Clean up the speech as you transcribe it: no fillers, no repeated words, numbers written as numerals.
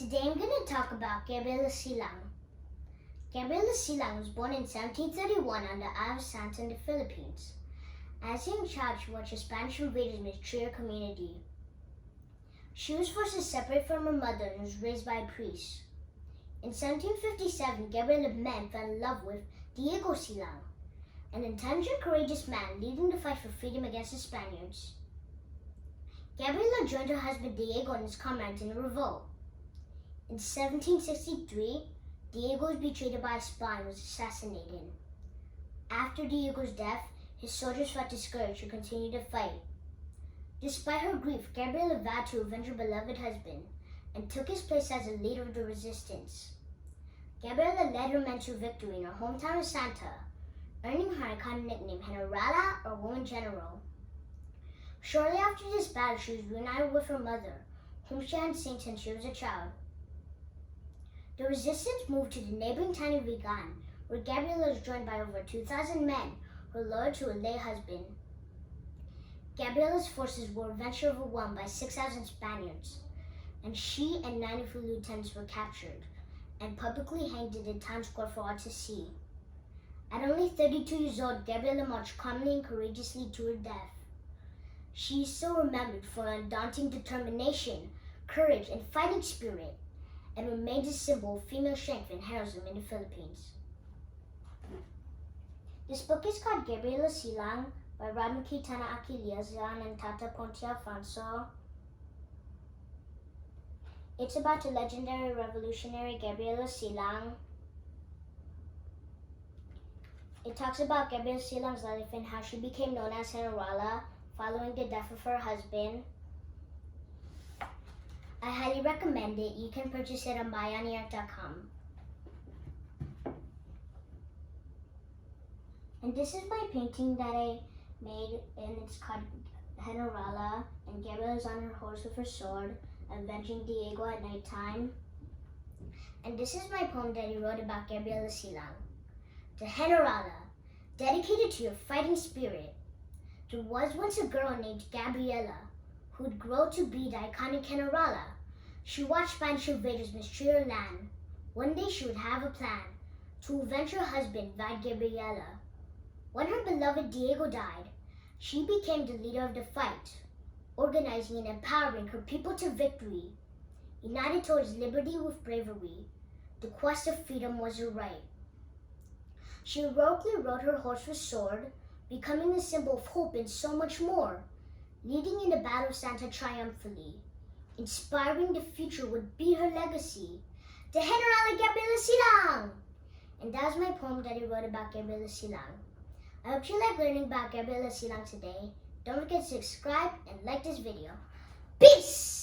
Today I'm going to talk about Gabriela Silang. Gabriela Silang was born in 1731 on the Isle of Santa in the Philippines. As a young child, she watched the Spanish invaders mistreat her community. She was forced to separate from her mother and was raised by a priest. In 1757, Gabriela met and fell in love with Diego Silang, an intelligent, courageous man leading the fight for freedom against the Spaniards. Gabriela joined her husband Diego and his comrades in a revolt. In 1763, Diego was betrayed by a spy and was assassinated. After Diego's death, his soldiers felt discouraged to continue the fight. Despite her grief, Gabriela vowed to avenge her beloved husband and took his place as a leader of the resistance. Gabriela led her men to victory in her hometown of Santa, earning her iconic nickname Henerala, or Woman General. Shortly after this battle, she was reunited with her mother, whom she hadn't seen since she was a child. The resistance moved to the neighboring town of Vigan, where Gabriela was joined by over 2,000 men who were loyal to her late husband. Gabriela's forces were eventually overwhelmed by 6,000 Spaniards, and she and 94 lieutenants were captured and publicly hanged in the town square for all to see. At only 32 years old, Gabriela marched calmly and courageously to her death. She is still remembered for her undaunting determination, courage, and fighting spirit, and remains a symbol of female strength and heroism in the Philippines. This book is called Gabriela Silang by Ramaki Tana Akiliazan and Tata Ponte Alfonso. It's about the legendary revolutionary Gabriela Silang. It talks about Gabriela Silang's life and how she became known as Henerala following the death of her husband. I highly recommend it. You can purchase it on buyonyart.com. And this is my painting that I made, and it's called Henerala, and Gabriela's on her horse with her sword, avenging Diego at nighttime. And this is my poem that he wrote about Gabriela Silang. To Henerala, dedicated to your fighting spirit. There was once a girl named Gabriela who would grow to be the iconic Henerala. She watched Spanish invaders mistreat her land. One day she would have a plan to avenge her husband, Gabriela. When her beloved Diego died, she became the leader of the fight, organizing and empowering her people to victory. United towards liberty with bravery, the quest of freedom was her right. She heroically rode her horse with sword, becoming a symbol of hope and so much more, leading in the Battle of Santa triumphantly. Inspiring the future would be her legacy. To Henerala Gabriela Silang! And that was my poem that he wrote about Gabriela Silang. I hope you like learning about Gabriela Silang today. Don't forget to subscribe and like this video. Peace!